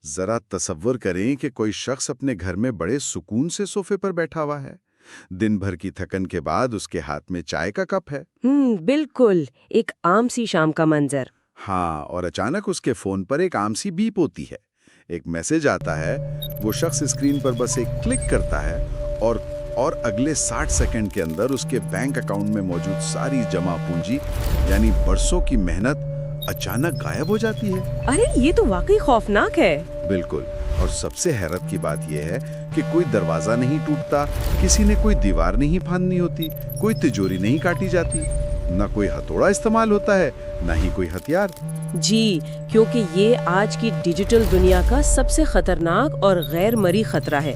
ذرا تصور کریں کہ کوئی شخص اپنے گھر میں بڑے سکون سے صوفے پر بیٹھا ہوا ہے، دن بھر کی تھکن کے بعد اس کے ہاتھ میں چائے کا کپ ہے۔ بالکل ایک عام سی شام کا منظر۔ ہاں، اور اچانک اس کے فون پر ایک عام سی بیپ ہوتی ہے، ایک میسج آتا ہے، وہ شخص اسکرین پر بس ایک کلک کرتا ہے اور اگلے 60 سیکنڈ کے اندر اس کے بینک اکاؤنٹ میں موجود ساری جمع پونجی یعنی برسوں کی محنت اچانک غائب ہو جاتی ہے۔ ارے یہ تو واقعی خوفناک ہے۔ بالکل، اور سب سے حیرت کی بات یہ ہے کہ کوئی دروازہ نہیں ٹوٹتا، کسی نے کوئی دیوار نہیں پھاندنی ہوتی، کوئی تجوری نہیں کاٹی جاتی، نہ کوئی ہتھوڑا استعمال ہوتا ہے، نہ ہی کوئی ہتھیار۔ جی، کیونکہ یہ آج کی ڈیجیٹل دنیا کا سب سے خطرناک اور غیر مرئی خطرہ ہے،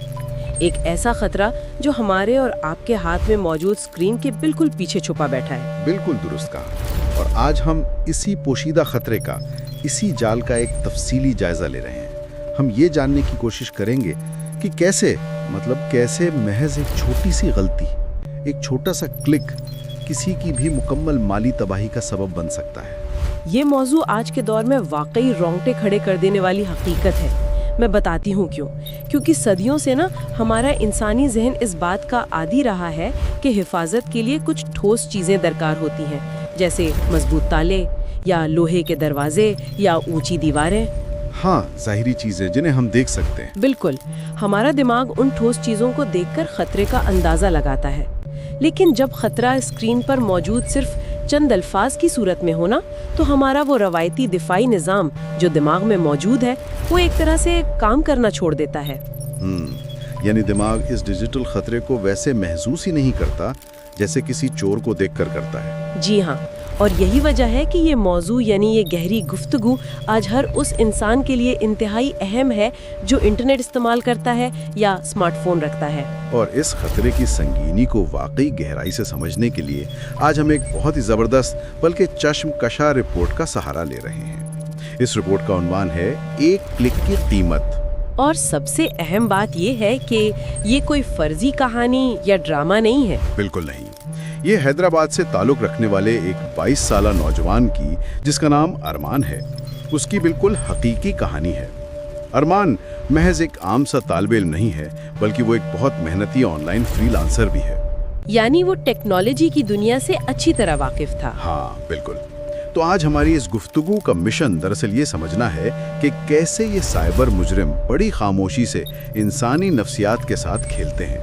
ایک ایسا خطرہ جو ہمارے اور آپ کے ہاتھ میں موجود اسکرین کے بالکل پیچھے چھپا بیٹھا ہے۔ بالکل درست کہا، اور آج ہم اسی پوشیدہ خطرے کا، اسی جال کا ایک تفصیلی جائزہ لے رہے ہیں۔ ہم یہ جاننے کی کوشش کریں گے کہ کیسے محض ایک چھوٹی سی غلطی، ایک چھوٹا سا کلک کسی کی بھی مکمل مالی تباہی کا سبب بن سکتا ہے۔ یہ موضوع آج کے دور میں واقعی رونگٹے کھڑے کر دینے والی حقیقت ہے۔ میں بتاتی ہوں کیونکہ صدیوں سے ہمارا انسانی ذہن اس بات کا عادی رہا ہے کہ حفاظت کے لیے کچھ ٹھوس چیزیں درکار ہوتی ہیں، جیسے مضبوط تالے یا لوہے کے دروازے یا اونچی دیواریں۔ ہاں، ظاہری چیزیں جنہیں ہم دیکھ سکتے ہیں۔ بالکل، ہمارا دماغ ان ٹھوس چیزوں کو دیکھ کر خطرے کا اندازہ لگاتا ہے، لیکن جب خطرہ اسکرین پر موجود صرف چند الفاظ کی صورت میں ہونا تو ہمارا وہ روایتی دفاعی نظام جو دماغ میں موجود ہے وہ ایک طرح سے کام کرنا چھوڑ دیتا ہے۔ یعنی دماغ اس ڈیجیٹل خطرے کو ویسے محسوس ہی نہیں کرتا جیسے کسی چور کو دیکھ کر کرتا ہے۔ جی ہاں، اور یہی وجہ ہے کہ یہ موضوع یعنی یہ گہری گفتگو آج ہر اس انسان کے لیے انتہائی اہم ہے جو انٹرنیٹ استعمال کرتا ہے یا اسمارٹ فون رکھتا ہے۔ اور اس خطرے کی سنگینی کو واقعی گہرائی سے سمجھنے کے لیے آج ہم ایک بہت ہی زبردست بلکہ چشم کشا رپورٹ کا سہارا لے رہے ہیں۔ اس رپورٹ کا عنوان ہے ایک کلک کی قیمت۔ اور سب سے اہم بات یہ ہے کہ یہ کوئی فرضی کہانی یا ڈرامہ نہیں ہے۔ بالکل نہیں، یہ حیدرآباد سے تعلق رکھنے والے ایک 22 سالہ نوجوان کی، جس کا نام ارمان ہے، اس کی بالکل حقیقی کہانی ہے۔ ارمان محض ایک عام سا طالب علم نہیں ہے، بلکہ وہ ایک بہت محنتی آن لائن فری لانسر بھی ہے۔ یعنی وہ ٹیکنالوجی کی دنیا سے اچھی طرح واقف تھا۔ ہاں بالکل۔ تو آج ہماری اس گفتگو کا مشن دراصل یہ سمجھنا ہے کہ کیسے یہ سائبر مجرم بڑی خاموشی سے انسانی نفسیات کے ساتھ کھیلتے ہیں،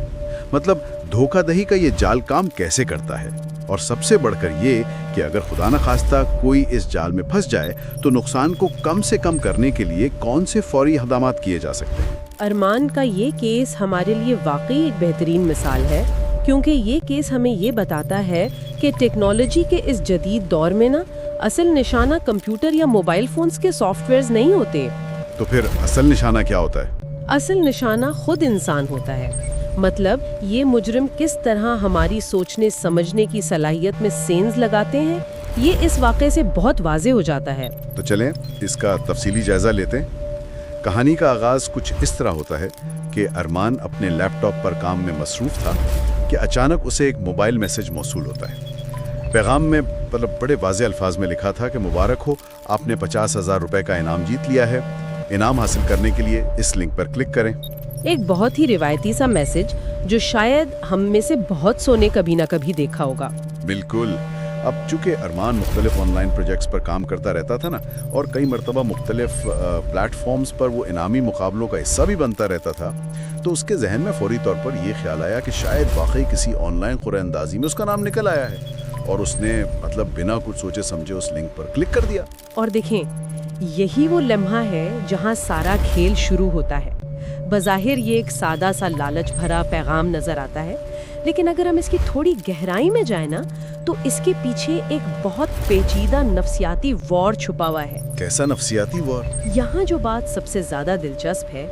مطلب دھوکہ دہی کا یہ جال کام کیسے کرتا ہے، اور سب سے بڑھ کر یہ کہ اگر خدا نخواستہ کوئی اس جال میں پھنس جائے تو نقصان کو کم سے کم کرنے کے لیے کون سے فوری اقدامات کیے جا سکتے ہیں۔ ارمان کا یہ کیس ہمارے لیے واقعی ایک بہترین مثال ہے، کیونکہ یہ کیس ہمیں یہ بتاتا ہے کہ ٹیکنالوجی کے اس جدید دور میں اصل نشانہ کمپیوٹر یا موبائل فونز کے سافٹ ویئرز نہیں ہوتے۔ تو پھر اصل نشانہ کیا ہوتا ہے؟ اصل نشانہ خود انسان ہوتا ہے۔ مطلب یہ مجرم کس طرح ہماری سوچنے سمجھنے کی صلاحیت میں سینز لگاتے ہیں، یہ اس واقعے سے بہت واضح ہو جاتا ہے۔ تو چلیں اس کا تفصیلی جائزہ لیتے ہیں۔ کہانی کا آغاز کچھ اس طرح ہوتا ہے کہ ارمان اپنے لیپ ٹاپ پر کام میں مصروف تھا کہ اچانک اسے ایک موبائل میسج موصول ہوتا ہے۔ پیغام میں بڑے واضح الفاظ میں لکھا تھا کہ مبارک ہو، آپ نے 50,000 روپے کا انعام جیت لیا ہے، انعام حاصل کرنے کے لیے اس لنک پر کلک کریں۔ ایک بہت ہی روایتی سا میسج جو شاید ہم میں سے بہت سو نے کبھی نہ کبھی دیکھا ہوگا۔ بالکل۔ اب چونکہ ارمان مختلف آن لائن پروجیکٹس پر کام کرتا رہتا تھا اور کئی مرتبہ مختلف پلیٹ فارمز پر وہ انعامی مقابلوں کا حصہ بھی بنتا رہتا تھا، تو اس کے ذہن میں فوری طور پر یہ خیال آیا کہ شاید واقعی کسی آن لائن قرعہ اندازی میں اس کا نام نکل آیا ہے، اور اس نے بنا کچھ سوچے سمجھے اس لنک پر کلک کر دیا۔ اور دیکھیں، یہی وہ لمحہ ہے جہاں سارا کھیل شروع ہوتا ہے۔ بظاہر یہ ایک سادہ سا لالچ بھرا پیغام نظر آتا ہے، لیکن اگر ہم اس کی تھوڑی گہرائی میں جائیں تو اس کے پیچھے ایک بہت پیچیدہ نفسیاتی وار چھپا ہوا ہے۔ کیسا نفسیاتی وار؟ یہاں جو بات سب سے زیادہ دلچسپ ہے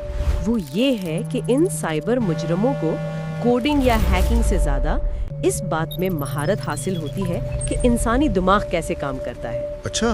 وہ یہ ہے کہ ان سائبر مجرموں کو کوڈنگ یا ہیکنگ سے زیادہ اس بات میں مہارت حاصل ہوتی ہے کہ انسانی دماغ کیسے کام کرتا ہے۔ اچھا،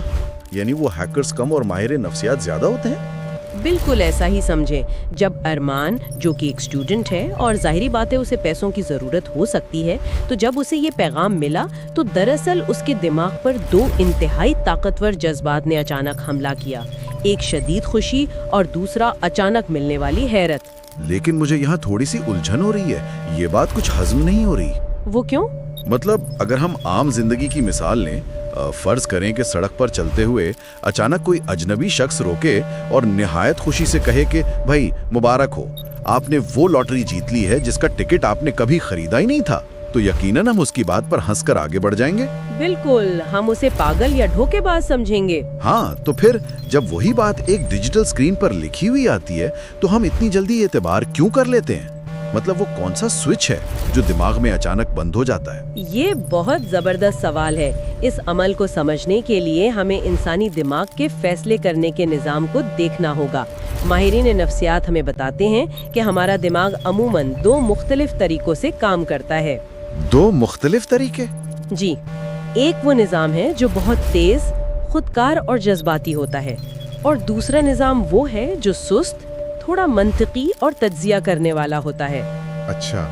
یعنی وہ ہیکرز کم اور ماہر نفسیات زیادہ ہوتے ہیں؟ بالکل ایسا ہی سمجھیں. جب ارمان جو کہ ایک اسٹوڈنٹ ہے اور ظاہری بات ہے اسے پیسوں کی ضرورت ہو سکتی ہے، تو جب اسے یہ پیغام ملا تو دراصل اس کے دماغ پر دو انتہائی طاقتور جذبات نے اچانک حملہ کیا، ایک شدید خوشی اور دوسرا اچانک ملنے والی حیرت. لیکن مجھے یہاں تھوڑی سی الجھن ہو رہی ہے، یہ بات کچھ ہضم نہیں ہو رہی. وہ کیوں؟ مطلب اگر ہم عام زندگی کی مثال لیں، فرض کریں کہ سڑک پر چلتے ہوئے اچانک کوئی اجنبی شخص روکے اور نہایت خوشی سے کہے کہ بھائی مبارک ہو، آپ نے وہ لاٹری جیت لی ہے جس کا ٹکٹ آپ نے کبھی خریدا ہی نہیں تھا، تو یقیناً ہم اس کی بات پر ہنس کر آگے بڑھ جائیں گے. بالکل، ہم اسے پاگل یا دھوکے باز سمجھیں گے. ہاں، تو پھر جب وہی بات ایک ڈیجیٹل سکرین پر لکھی ہوئی آتی ہے تو ہم اتنی جلدی اعتبار کیوں کر لیتے ہیں؟ مطلب وہ کون سا سوئچ ہے جو دماغ میں اچانک بند ہو جاتا ہے؟ یہ بہت زبردست سوال ہے. اس عمل کو سمجھنے کے لیے ہمیں انسانی دماغ کے فیصلے کرنے کے نظام کو دیکھنا ہوگا. ماہرین نفسیات ہمیں بتاتے ہیں کہ ہمارا دماغ عموماً دو مختلف طریقوں سے کام کرتا ہے. دو مختلف طریقے؟ جی، ایک وہ نظام ہے جو بہت تیز، خودکار اور جذباتی ہوتا ہے، اور دوسرا نظام وہ ہے جو سست، تھوڑا منطقی اور تجزیہ کرنے والا ہوتا ہے. اچھا،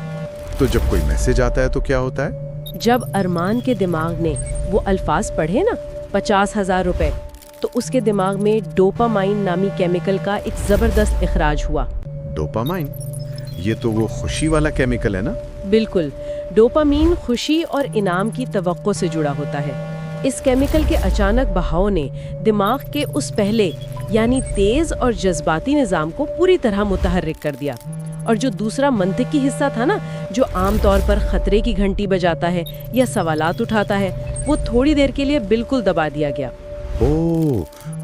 تو جب کوئی میسج آتا ہے تو کیا ہوتا ہے؟ جب ارمان کے دماغ نے وہ الفاظ پڑھے نا 50,000 روپے، تو اس کے دماغ میں ڈوپامائن نامی کیمیکل کا ایک زبردست اخراج ہوا. ڈوپامائن؟ یہ تو وہ خوشی والا کیمیکل ہے نا؟ بالکل، ڈوپامین خوشی اور انعام کی توقع سے جڑا ہوتا ہے. اس کیمیکل کے اچانک بہاؤ نے دماغ کے اس پہلے یعنی تیز اور جذباتی نظام کو پوری طرح متحرک کر دیا، اور جو دوسرا منطقی حصہ تھا نا، جو عام طور پر خطرے کی گھنٹی بجاتا ہے یا سوالات اٹھاتا ہے، وہ تھوڑی دیر کے لیے بالکل دبا دیا گیا.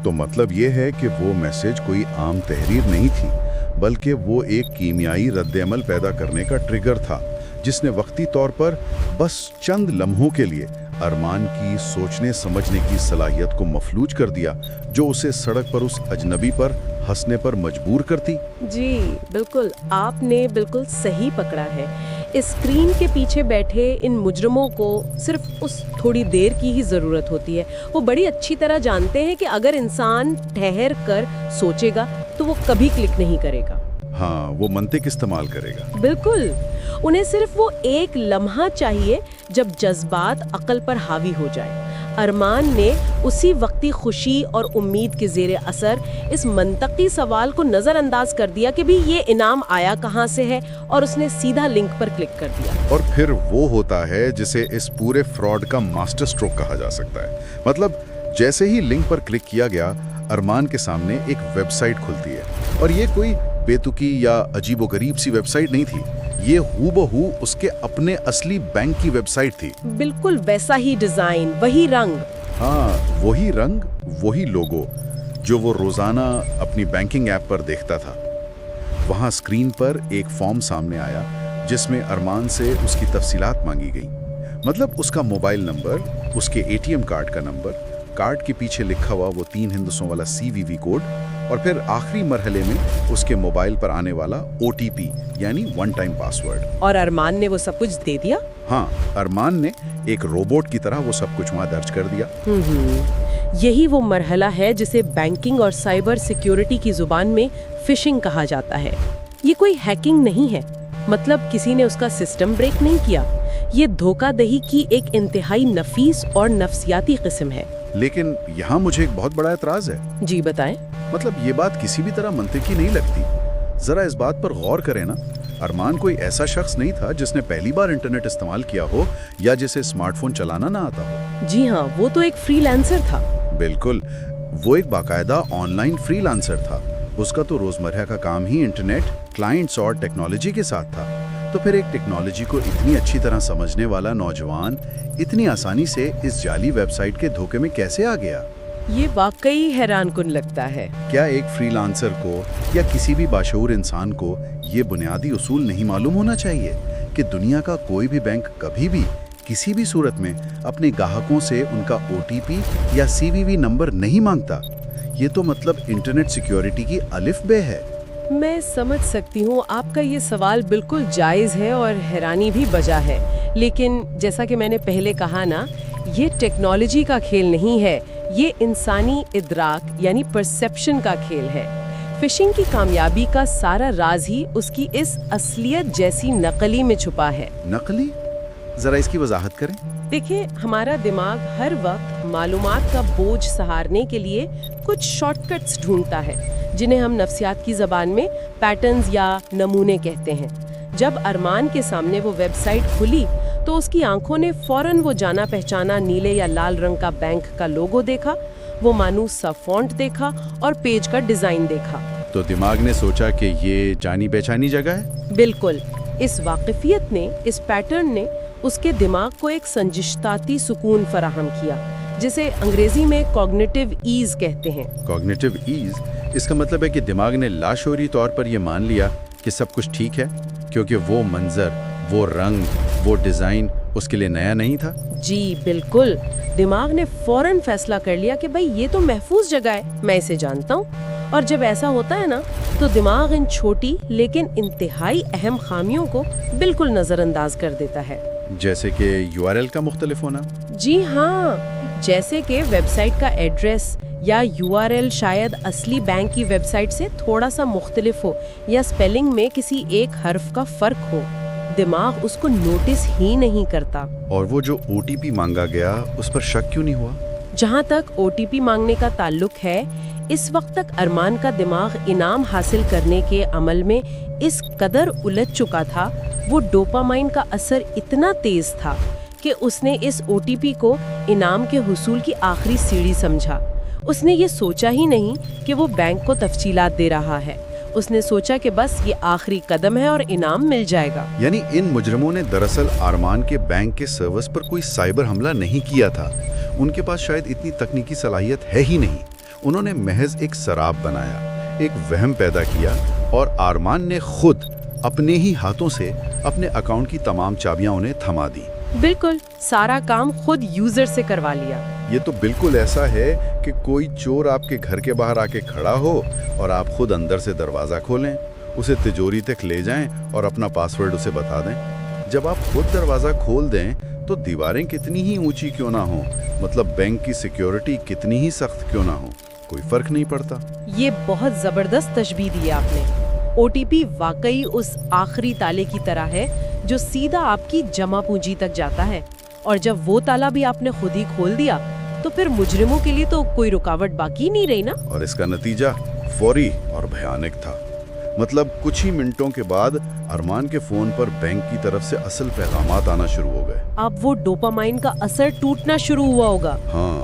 تو مطلب یہ ہے کہ وہ میسج کوئی عام تحریر نہیں تھی، بلکہ وہ ایک کیمیائی رد عمل پیدا کرنے کا ٹریگر تھا جس نے وقتی طور پر بس چند لمحوں کے لیے ارمان کی سوچنے سمجھنے کی صلاحیت کو مفلوج کر دیا، جو اسے سڑک پر اس اجنبی پر ہنسنے پر مجبور کرتی. جی بالکل، آپ نے بالکل صحیح پکڑا ہے. اسکرین کے پیچھے بیٹھے ان مجرموں کو صرف اس تھوڑی دیر کی ہی ضرورت ہوتی ہے. وہ بڑی اچھی طرح جانتے ہیں کہ اگر انسان ٹھہر کر سوچے گا تو وہ کبھی کلک نہیں کرے گا. ہاں، وہ منطق استعمال کرے گا. بالکل، انہیں صرف وہ ایک لمحہ چاہیے جب جذبات عقل پر حاوی ہو جائے. ارمان نے اسی وقتی خوشی اور امید کے زیر اثر اس منطقی سوال کو نظر انداز کر دیا کہ بھی یہ انعام آیا کہاں سے ہے، اور اس نے سیدھا لنک پر کلک کر دیا. اور پھر وہ ہوتا ہے جسے اس پورے فراڈ کا ماسٹر سٹروک کہا جا سکتا ہے. مطلب جیسے ہی لنک پر کلک کیا گیا، ارمان کے سامنے ایک ویب سائٹ کھلتی ہے، اور یہ کوئی بے تکی یا عجیب و غریب سی ویب سائٹ نہیں تھی. یہ ہو بہو اس کے اپنے اصلی بینک کی ویب سائٹ تھی. بالکل ویسا ہی ڈیزائن، وہی رنگ. ہاں، وہی رنگ، وہی لوگو جو وہ روزانہ اپنی بینکنگ ایپ پر دیکھتا تھا. وہاں اسکرین پر ایک فارم سامنے آیا جس میں ارمان سے اس کی تفصیلات مانگی گئی. مطلب اس کا موبائل نمبر، اس کے ATM کارڈ کا نمبر، کارڈ کے پیچھے لکھا ہوا وہ 3 ہندسوں والا CVV کوڈ، اور پھر آخری مرحلے میں اس کے موبائل پر آنے والا OTP یعنی ون ٹائم پاسورڈ. اور ارمان نے وہ سب کچھ دے دیا؟ ہاں، ارمان نے ایک روبوٹ کی طرح وہ سب کچھ وہاں درج کر دیا. یہی وہ مرحلہ ہے جسے بینکنگ اور سائبر سیکیورٹی کی زبان میں فشنگ کہا جاتا ہے. یہ کوئی ہیکنگ نہیں ہے، مطلب کسی نے اس کا سسٹم بریک نہیں کیا. یہ دھوکہ دہی کی ایک انتہائی نفیس اور نفسیاتی قسم ہے. لیکن یہاں مجھے ایک بہت بڑا اعتراض ہے. جی بتائیں. مطلب یہ بات کسی بھی طرح منطقی نہیں لگتی. ذرا اس بات پر غور کریں نا. ارمان کوئی ایسا شخص نہیں تھا جس نے پہلی بار انٹرنیٹ استعمال کیا ہو یا جسے اسمارٹ فون چلانا نہ آتا ہو. جی ہاں، وہ تو ایک فری لانسر تھا. بالکل، وہ ایک باقاعدہ آن لائن فری لانسر تھا. اس کا تو روزمرہ کا کام ہی انٹرنیٹ، کلائنٹس اور ٹیکنالوجی کے ساتھ تھا. تو پھر ایک ٹیکنالوجی کو اتنی اچھی طرح سمجھنے والا نوجوان اتنی آسانی سے اس جعلی ویب سائٹ کے دھوکے میں کیسے آ گیا؟ یہ واقعی حیران کن لگتا ہے. کیا ایک فری لانسر کو یا کسی بھی باشعور انسان کو یہ بنیادی اصول نہیں معلوم ہونا چاہیے کہ دنیا کا کوئی بھی بینک کبھی بھی کسی بھی صورت میں اپنے گاہکوں سے ان کا OTP یا CVV نمبر نہیں مانگتا؟ یہ تو مطلب انٹرنیٹ سیکیورٹی کی الف بے ہے. میں سمجھ سکتی ہوں آپ کا یہ سوال بالکل جائز ہے اور حیرانی بھی بجا ہے، لیکن جیسا کہ میں نے پہلے کہا نا، یہ ٹیکنالوجی کا کھیل نہیں ہے، یہ انسانی ادراک یعنی پرسیپشن کا کھیل ہے. फिशिंग की कामयाबी का सारा राज ही उसकी इस असलियत जैसी नकली में छुपा है। नकली? जरा इसकी वजाहत करें। देखिए, हमारा दिमाग हर वक्त मालूमात का बोझ सहारने के लिए कुछ शॉर्टकट्स ढूंढता है, जिन्हें हम नफ्सियात की ज़बान में पैटर्न्स या नमूने कहते हैं। जब अरमान के सामने वो वेबसाइट खुली तो उसकी आंखों ने फौरन वो जाना पहचाना नीले या लाल रंग का बैंक का लोगो देखा, वो मानूस सा फॉन्ट देखा और पेज का डिज़ाइन देखा। तो दिमाग ने सोचा कि ये जानी पहचानी जगह है। बिल्कुल। इस वाक़िफ़ियत ने, इस पैटर्न ने उसके दिमाग को एक संजिश्ताती सुकून फराहम किया, जिसे अंग्रेजी में कॉग्निटिव ईज कहते हैं। Cognitive ease? इसका मतलब है कि दिमाग ने लाशऊरी तौर पर यह मान लिया कि सब कुछ ठीक है, क्योंकि वो मंजर, वो रंग, वो डिज़ाइन उसके लिए नया नहीं था। जी बिल्कुल। दिमाग ने फौरन फैसला कर लिया कि भाई ये तो महफूज जगह है, मैं इसे जानता हूँ। और जब ऐसा होता है ना, तो दिमाग इन छोटी लेकिन इंतहाई अहम खामियों को बिल्कुल नज़रअंदाज कर देता है। जैसे कि यूआरएल का मुख्तलिफ होना। जी हाँ, जैसे कि वेबसाइट का एड्रेस या यूआरएल शायद असली बैंक की वेबसाइट से थोड़ा सा मुख्तलिफ हो, या स्पेलिंग में किसी एक हर्फ का फर्क हो, दिमाग उसको नोटिस ही नहीं करता। और वो जो ओटीपी मांगा गया, उस पर शक क्यों नहीं हुआ? जहाँ तक ओटीपी मांगने का ताल्लुक है, इस वक्त तक अरमान का दिमाग इनाम हासिल करने के अमल में इस कदर उलझ चुका था, वो डोपामाइन का असर इतना तेज था कि उसने इस ओटीपी को इनाम के हुसूल की आखिरी सीढ़ी समझा। उसने ये सोचा ही नहीं कि वो बैंक को तफसीलात दे रहा है। उसने सोचा कि बस ये आखिरी कदम है और इनाम मिल जाएगा। यानी इन मुजरिमों ने दरअसल अरमान के बैंक के सर्वर्स पर कोई साइबर हमला नहीं किया था। उनके पास शायद इतनी तकनीकी सलाहियत है ही नहीं। उन्होंने महज एक सराब बनाया, एक वहम पैदा किया, और अरमान ने खुद अपने ही हाथों से अपने अकाउंट की तमाम चाबियां उन्हें थमा दी। बिल्कुल, सारा काम खुद यूजर से करवा लिया। ये तो बिल्कुल ऐसा है कि कोई चोर आपके घर के बाहर आके खड़ा हो और आप खुद अंदर से दरवाज़ा खोलें, उसे तिजोरी तक ले जाएं और अपना पासवर्ड उसे बता दें। जब आप खुद दरवाज़ा खोल दें तो दीवारें कितनी ही ऊंची क्यों ना हो, मतलब बैंक की सिक्योरिटी कितनी ही सख्त क्यों ना हो, कोई फर्क नहीं पड़ता। ये बहुत ज़बरदस्त तशबीह दी आपने। ओटीपी वाकई उस आखिरी ताले की तरह है जो सीधा आपकी जमा पूंजी तक जाता है, और जब वो ताला भी आपने खुद ही खोल दिया तो फिर मुजरिमों के लिए तो कोई रुकावट बाकी नहीं रही ना। और इसका नतीजा फौरी और भयानक था। मतलब कुछ ही मिनटों के बाद अरमान के फोन पर बैंक की तरफ से असल पैगामात आना शुरू हो गए। अब वो डोपामाइन का असर टूटना शुरू हुआ होगा। हाँ,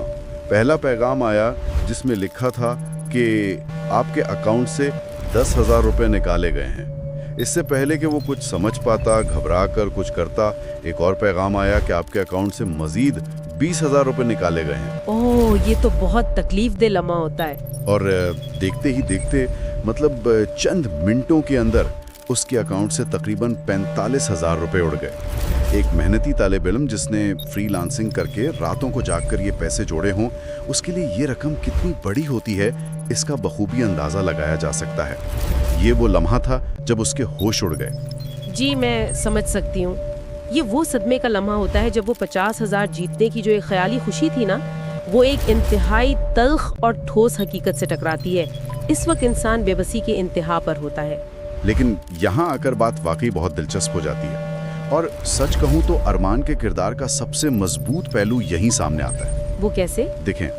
पहला पैगाम आया जिसमें लिखा था कि आपके अकाउंट से 10,000 रुपए निकाले गए हैं। इससे पहले कि वो कुछ समझ पाता, घबरा कर कुछ करता, एक और पैगाम आया कि आपके अकाउंट से मजीद 20,000 रुपए निकाले गए हैं। ओह, ये तो बहुत तकलीफ दे लम्हा होता है। और देखते ही देखते, मतलब चंद मिनटों के अंदर उसके अकाउंट से तकरीबन 45,000 रुपए उड़ गए। एक मेहनती तालिब इल्म जिसने फ्रीलांसिंग करके रातों को जागकर ये पैसे जोड़े हों, उसके लिए ये रकम कितनी बड़ी होती है, इसका बखूबी अंदाज़ा लगाया जा सकता है। ये वो लम्हा था जब उसके होश उड़ गए। जी, मैं समझ सकती हूँ। ये वो सदमे का लम्हा होता है जब वो 50,000 जीतने की जो एक ख्याली खुशी थी ना, वो एक इंतहाई तल्ख और ठोस हकीकत से टकराती है। इस वक्त इंसान बेबसी के इंतहा पर होता है। लेकिन यहाँ आकर बात वाकई बहुत दिलचस्प हो जाती है, और सच कहूँ तो अरमान के किरदार का सबसे मजबूत पहलू यहीं सामने आता है। वो कैसे? देखें,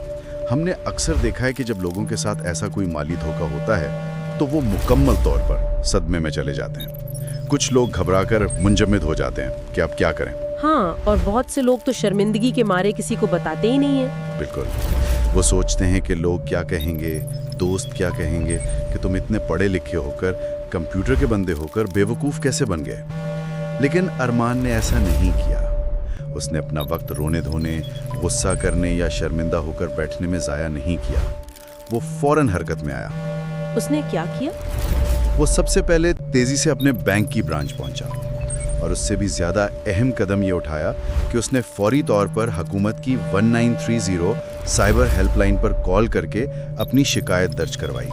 हमने अक्सर देखा है कि जब लोगों के साथ ऐसा कोई माली धोखा होता है तो वो मुकम्मल तौर पर सदमे में चले जाते हैं। कुछ लोग घबराकर मुंजमद हो जाते हैं कि अब क्या करें। हाँ, और बहुत से लोग तो शर्मिंदगी के मारे किसी को बताते ही नहीं है। बिल्कुल, वो सोचते हैं कि लोग क्या कहेंगे, दोस्त क्या कहेंगे कि तुम इतने पढ़े लिखे होकर, कंप्यूटर के बंदे होकर बेवकूफ़ कैसे बन गए। लेकिन अरमान ने ऐसा नहीं किया। उसने अपना वक्त रोने धोने, गुस्सा करने या शर्मिंदा होकर बैठने में ज़ाया नहीं किया। वो फौरन हरकत में आया। उसने क्या किया? वो सबसे पहले तेज़ी से अपने बैंक की ब्रांच पहुंचा, और उससे भी ज़्यादा अहम कदम ये उठाया कि उसने फौरी तौर पर हुकूमत की 1930 साइबर हेल्पलाइन पर कॉल करके अपनी शिकायत दर्ज करवाई।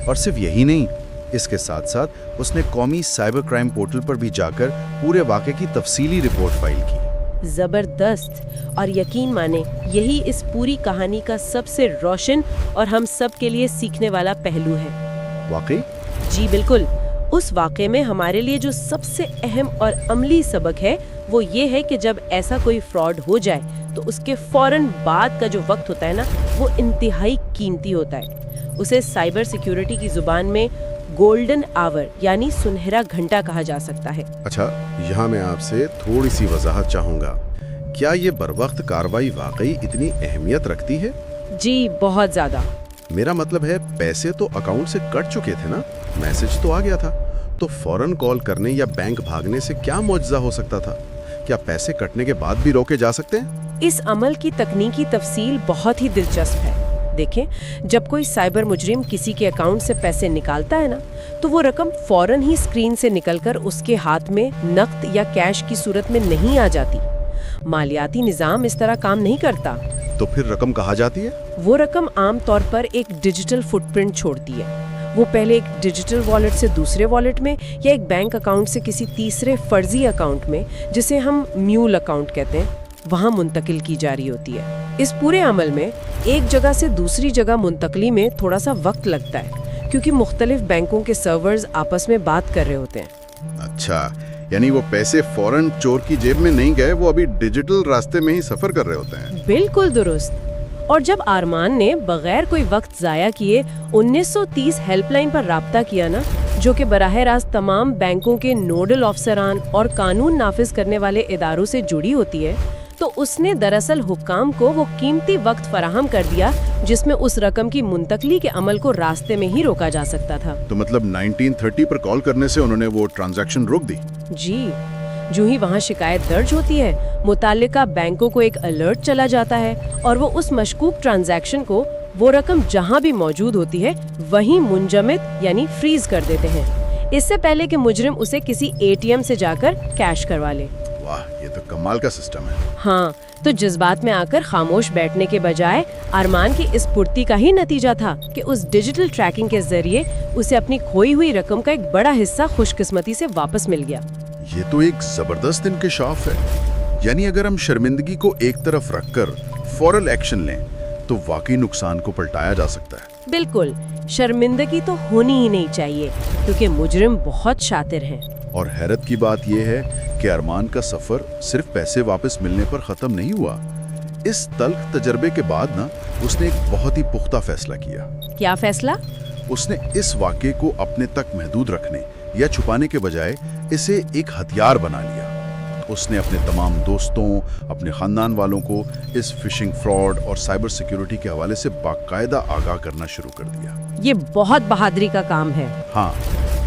और सिर्फ यही नहीं, इसके साथ साथ उसने कौमी साइबर क्राइम पोर्टल पर भी जाकर पूरे वाक़े की तफसीली रिपोर्ट फाइल की। ज़बरदस्त। और यकीन माने, यही इस पूरी कहानी का सबसे रोशन और हम सब के लिए सीखने वाला पहलू है। वाकई? जी बिल्कुल। उस वाक़े में हमारे लिए जो सबसे अहम और अमली सबक है वो ये है कि जब ऐसा कोई फ्रॉड हो जाए तो उसके फौरन बाद का जो वक्त होता है ना, वो इंतहाई कीमती होता है। उसे साइबर सिक्योरिटी की जुबान में गोल्डन आवर यानी सुनहरा घंटा कहा जा सकता है। अच्छा, यहाँ मैं आपसे थोड़ी सी वजाहत चाहूँगा। क्या ये बरवक्त कार्रवाई वाकई इतनी अहमियत रखती है? जी बहुत ज़्यादा। मेरा मतलब है, पैसे तो अकाउंट से कट चुके थे ना, मैसेज तो आ गया था, तो फौरन कॉल करने या बैंक भागने से क्या मौजज़ा हो सकता था? क्या पैसे कटने के बाद भी रोके जा सकते हैं? इस अमल की तकनीकी तफसील बहुत ही दिलचस्प है। देखें, जब कोई साइबर मुजरिम किसी के अकाउंट से पैसे निकालता है ना, तो वो रकम फौरन ही स्क्रीन से निकलकर उसके हाथ में नकद या कैश की सूरत में नहीं आ जाती। मालियाती निज़ाम इस तरह काम नहीं करता। तो फिर रकम कहाँ जाती है? वो रकम आमतौर पर एक डिजिटल फुटप्रिंट छोड़ती है। वो पहले एक डिजिटल वॉलेट से दूसरे वॉलेट में या एक बैंक अकाउंट से किसी तीसरे फर्जी अकाउंट में, जिसे हम म्यूल अकाउंट कहते हैं, वहाँ मुंतकिल की जा रही होती है। इस पूरे अमल में एक जगह से दूसरी जगह मुंतकली में थोड़ा सा वक्त लगता है, क्योंकि मुख्तलिफ बैंकों के सर्वर्स आपस में बात कर रहे होते हैं। अच्छा, यानी वो पैसे फौरन चोर की जेब में नहीं गए, वो अभी डिजिटल रास्ते में ही सफर कर रहे होते हैं। बिल्कुल दुरुस्त। और जब अरमान ने बगैर कोई वक्त जाया किए 1930 हेल्पलाइन पर राब्ता किया ना, जो कि बराह रास्त तमाम बैंकों के नोडल अफसरान और कानून नाफिज करने वाले इदारों से जुड़ी होती है, तो उसने दरअसल हुक्काम को वो कीमती वक्त फराहम कर दिया जिसमें उस रकम की मुंतकली के अमल को रास्ते में ही रोका जा सकता था। तो मतलब 1930 पर कॉल करने से उन्होंने वो ट्रांजैक्शन रोक दी? जी, जो ही वहाँ शिकायत दर्ज होती है, मुताल्लिका बैंकों को एक अलर्ट चला जाता है और वो उस मशकूक ट्रांजैक्शन को, वो रकम जहाँ भी मौजूद होती है वहीं मुंजमद यानी फ्रीज कर देते हैं, इससे पहले कि मुजरिम उसे किसी ATM से जाकर कैश करवा ले। वाह, ये तो कमाल का सिस्टम है। हाँ, तो जज्बात में आकर खामोश बैठने के बजाय अरमान की इस फुर्ती का ही नतीजा था कि उस डिजिटल ट्रैकिंग के जरिए उसे अपनी खोई हुई रकम का एक बड़ा हिस्सा खुशकिस्मती से वापस मिल गया। ये तो एक जबरदस्त इंकशाफ है। यानी अगर हम शर्मिंदगी को एक तरफ रखकर फौरन एक्शन लें तो वाकई नुकसान को पलटाया जा सकता है। बिल्कुल, शर्मिंदगी तो होनी ही नहीं चाहिए क्योंकि मुजरिम बहुत शातिर हैं। और हैरत की बात यह है कि अरमान का सफर सिर्फ पैसे वापस मिलने पर खत्म नहीं हुआ। इस तल्ख तजर्बे के बाद ना, उसने एक बहुत ही पुख्ता फैसला किया। क्या फैसला? उसने इस वाक़े को अपने तक महदूद रखने या छुपाने के बजाय इसे एक हथियार बना लिया। उसने अपने तमाम दोस्तों, अपने खानदान वालों को इस फिशिंग फ्रॉड और साइबर सिक्योरिटी के हवाले से बाकायदा आगाह करना शुरू कर दिया। ये बहुत बहादुरी का काम है। हाँ,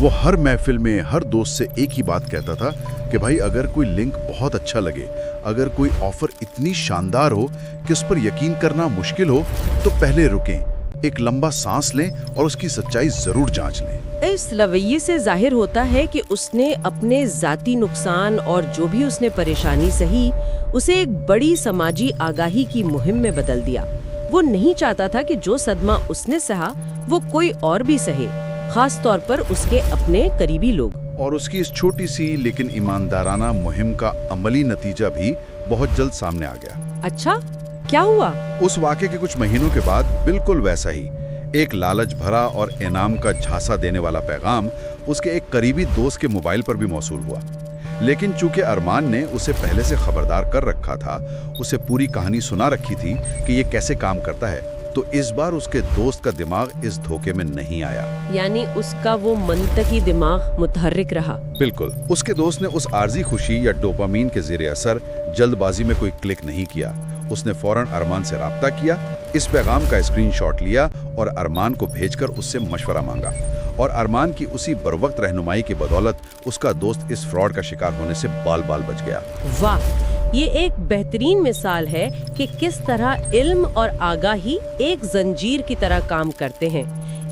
वो हर महफिल में हर दोस्त से एक ही बात कहता था कि भाई, अगर कोई लिंक बहुत अच्छा लगे, अगर कोई ऑफर इतनी शानदार हो कि उस पर यकीन करना मुश्किल हो, तो पहले रुकें, एक लंबा सांस लें और उसकी सच्चाई जरूर जांच लें। इस रवैये से जाहिर होता है कि उसने अपने जाती नुकसान और जो भी उसने परेशानी सही, उसे एक बड़ी समाजी आगाही की मुहिम में बदल दिया। वो नहीं चाहता था कि जो सदमा उसने सहा वो कोई और भी सहे, खास तौर पर उसके अपने करीबी लोग। और उसकी इस छोटी सी लेकिन ईमानदाराना मुहिम का अमली नतीजा भी बहुत जल्द सामने आ गया। अच्छा, क्या हुआ? उस वाक़े के कुछ महीनों के बाद बिल्कुल वैसा ही एक लालच भरा और इनाम का झांसा देने वाला पैगाम उसके एक करीबी दोस्त के मोबाइल पर भी मौसूल हुआ। लेकिन चूंकि अरमान ने उसे पहले से खबरदार कर रखा था, उसे पूरी कहानी सुना रखी थी कि ये कैसे काम करता है, तो इस बार उसके दोस्त का दिमाग इस धोखे में नहीं आया। यानी उसका वो मंतकी दिमाग मुतहर्रिक रहा। बिल्कुल। उसके दोस्त ने उस आर्जी खुशी या डोपामीन के ज़ेरे असर जल्दबाजी में कोई क्लिक नहीं किया। उसने फौरन अरमान से राब्ता किया, इस पैगाम का स्क्रीनशॉट लिया और अरमान को भेजकर उससे मशवरा मांगा। और अरमान की उसी बरवक्त रहनुमाई की बदौलत उसका दोस्त इस फ्रॉड का शिकार होने से बाल बाल बच गया। वाह, ये एक बेहतरीन मिसाल है कि किस तरह इल्म और आगाही एक जंजीर की तरह काम करते हैं।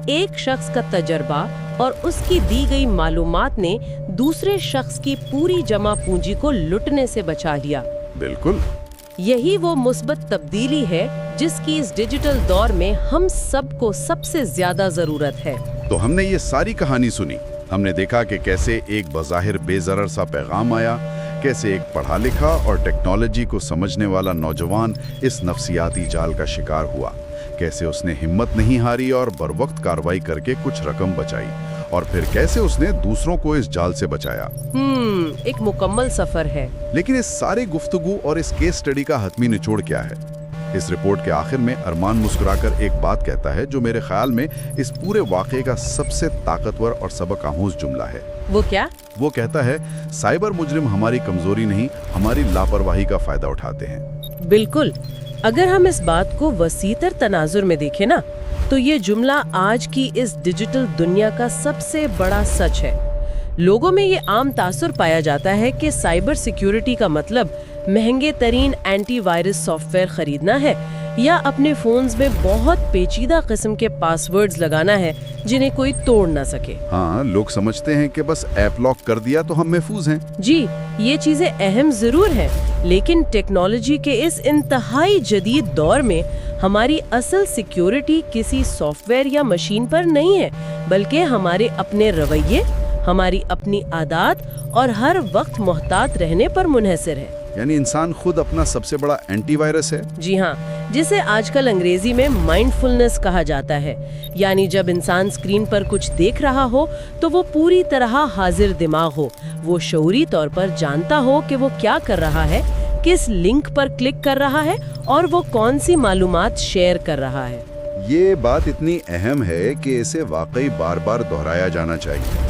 एक शख्स का तजर्बा और उसकी दी गई मालूमात ने दूसरे शख्स की पूरी जमा पूंजी को लुटने से बचा लिया। बिल्कुल। यही वो मुस्बत तब्दीली है जिसकी इस डिजिटल दौर में हम सबको सबसे ज्यादा जरूरत है। तो हमने ये सारी कहानी सुनी। हमने देखा कि कैसे एक बज़ाहिर बेज़रर सा पैगाम आया, कैसे एक पढ़ा लिखा और टेक्नोलॉजी को समझने वाला नौजवान इस नफ्सियाती जाल का शिकार हुआ, कैसे उसने हिम्मत नहीं हारी और बरवक्त कार्रवाई करके कुछ रकम बचाई, और फिर कैसे उसने दूसरों को इस जाल से बचाया। एक मुकम्मल सफर है। लेकिन इस सारी गुफ्तगू और इस केस स्टडी का हतमी निचोड़ क्या है? इस रिपोर्ट के आखिर में अरमान मुस्कुराकर एक बात कहता है जो मेरे ख्याल में इस पूरे वाक़े का सबसे ताकतवर और सबक आमूज जुमला है। वो क्या? वो कहता है, साइबर मुजरिम हमारी कमजोरी नहीं, हमारी लापरवाही का फायदा उठाते हैं। बिल्कुल। अगर हम इस बात को वसीतर तनाजुर में देखें ना, तो ये जुमला आज की इस डिजिटल दुनिया का सबसे बड़ा सच है। लोगों में ये आम तासुर पाया जाता है कि साइबर सिक्योरिटी का मतलब महंगे तरीन एंटीवायरस सॉफ्टवेयर खरीदना है या अपने फोन्स में बहुत पेचीदा किस्म के पासवर्ड्स लगाना है जिन्हें कोई तोड़ ना सके। हाँ, लोग समझते हैं कि बस ऐप लॉक कर दिया तो हम महफूज हैं। जी, ये चीजें अहम जरूर हैं, लेकिन टेक्नोलॉजी के इस इंतहाई जदीद दौर में हमारी असल सिक्योरिटी किसी सॉफ्टवेयर या मशीन पर नहीं है, बल्कि हमारे अपने रवैये, हमारी अपनी आदत और हर वक्त मोहतात रहने पर मुनहसर है। यानी इंसान खुद अपना सबसे बड़ा एंटीवायरस है। जी हाँ, जिसे आजकल अंग्रेजी में माइंडफुलनेस कहा जाता है। यानी जब इंसान स्क्रीन पर कुछ देख रहा हो तो वो पूरी तरह हाजिर दिमाग हो, वो शऊरी तौर पर जानता हो कि वो क्या कर रहा है, किस लिंक पर क्लिक कर रहा है और वो कौन सी मालूमात शेयर कर रहा है। ये बात इतनी अहम है कि इसे वाकई बार बार दोहराया जाना चाहिए।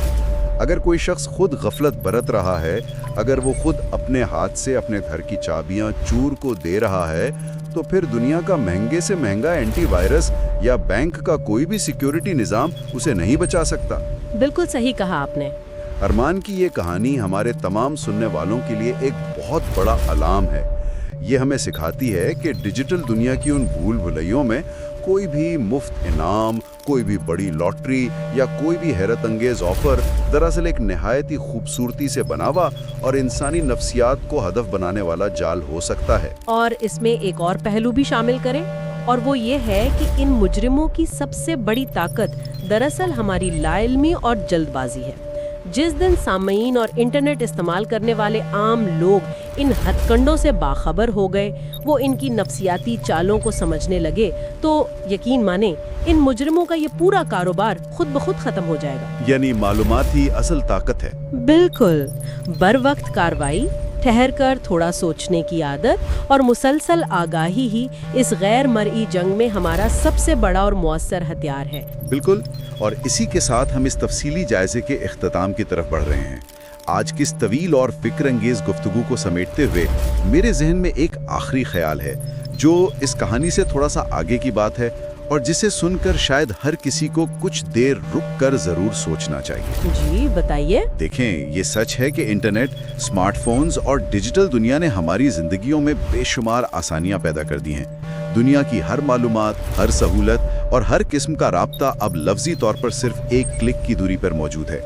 अगर कोई शख्स खुद गफलत बरत रहा है, अगर वो खुद अपने हाथ से अपने घर की चाबियां चूर को दे रहा है, तो फिर दुनिया का महंगे से महंगा एंटीवायरस या बैंक का कोई भी सिक्योरिटी निजाम उसे नहीं बचा सकता। बिल्कुल सही कहा आपने। अरमान की ये कहानी हमारे तमाम सुनने वालों के लिए एक बहुत बड़ा अलार्म है। ये हमें सिखाती है कि डिजिटल दुनिया की उन भूल भुलैयों में कोई भी मुफ्त इनाम, कोई भी बड़ी लॉटरी या कोई भी हैरत अंगेज ऑफर दरअसल एक निहायती खूबसूरती से बनावा और इंसानी नफ्सियात को हदफ बनाने वाला जाल हो सकता है। और इसमें एक और पहलू भी शामिल करें, और वो ये है कि इन मुजरिमों की सबसे बड़ी ताकत दरअसल हमारी लाइल्मी और जल्दबाजी है। जिस दिन सामईन और इंटरनेट इस्तेमाल करने वाले आम लोग इन हथकंडों से बाखबर हो गए, वो इनकी नफ्सियाती चालों को समझने लगे, तो यकीन माने इन मुजरिमों का ये पूरा कारोबार खुद ब खुद खत्म हो जाएगा। यानी मालूमात ही असल ताकत है। बिल्कुल। बर वक्त कार्रवाई, ठहर कर थोड़ा सोचने की आदत और मुसलसल आगाही ही इस गैर मरई जंग में हमारा सबसे बड़ा और मुअस्सर हथियार है। बिल्कुल। और इसी के साथ हम इस तफसीली जायजे के इख्तिताम की तरफ बढ़ रहे हैं। आज की इस तवील और फिक्र अंगेज गुफ्तगू को समेटते हुए मेरे जहन में एक आखिरी ख्याल है जो इस कहानी से थोड़ा सा आगे की बात है और जिसे सुनकर शायद हर किसी को कुछ देर रुक कर जरूर सोचना चाहिए। जी बताइए। देखें, ये सच है कि इंटरनेट, स्मार्टफोन्स और डिजिटल दुनिया ने हमारी जिंदगियों में बेशुमार आसानियां पैदा कर दी हैं। दुनिया की हर मालूमात, हर सहूलत और हर किस्म का राब्ता अब लफ्जी तौर पर सिर्फ एक क्लिक की दूरी पर मौजूद है।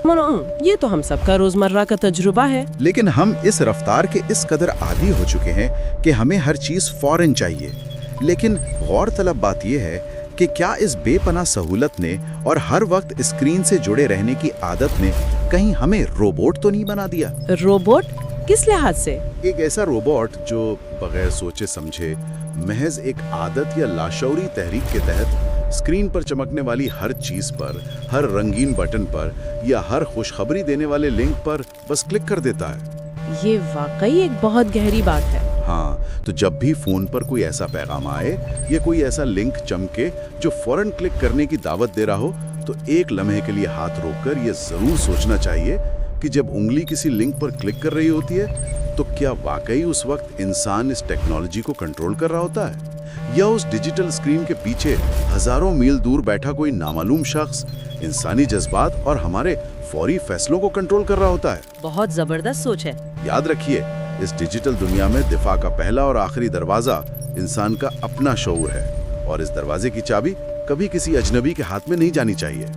ये तो हम सबका रोजमर्रा का तजुर्बा है। लेकिन हम इस रफ्तार के इस कदर आदी हो चुके हैं कि हमें हर चीज फौरन चाहिए। लेकिन गौरतलब बात यह है कि क्या इस बेपनाह सहूलत ने और हर वक्त स्क्रीन से जुड़े रहने की आदत ने कहीं हमें रोबोट तो नहीं बना दिया? रोबोट किस लिहाज से? एक ऐसा रोबोट जो बगैर सोचे समझे महज एक आदत या लाशौरी तहरीक के तहत स्क्रीन पर चमकने वाली हर चीज पर, हर रंगीन बटन पर या हर खुशखबरी देने वाले लिंक पर बस क्लिक कर देता है। ये वाकई एक बहुत गहरी बात है। हाँ, तो जब भी फोन पर कोई ऐसा पैगाम आए या कोई ऐसा लिंक चमके जो फौरन क्लिक करने की दावत दे रहा हो, तो एक लम्हे के लिए हाथ रोककर ये जरूर सोचना चाहिए कि जब उंगली किसी लिंक पर क्लिक कर रही होती है तो क्या वाकई उस वक्त इंसान इस टेक्नोलॉजी को कंट्रोल कर रहा होता है, या उस डिजिटल स्क्रीन के पीछे हजारों मील दूर बैठा कोई नामालूम शख्स इंसानी जज्बात और हमारे फौरी फैसलों को कंट्रोल कर रहा होता है। बहुत जबरदस्त सोच है। याद रखिए, इस डिजिटल दुनिया में दिफा का पहला और आखिरी दरवाजा इंसान का अपना शऊर है और इस दरवाजे की चाबी कभी किसी अजनबी के हाथ में नहीं जानी चाहिए।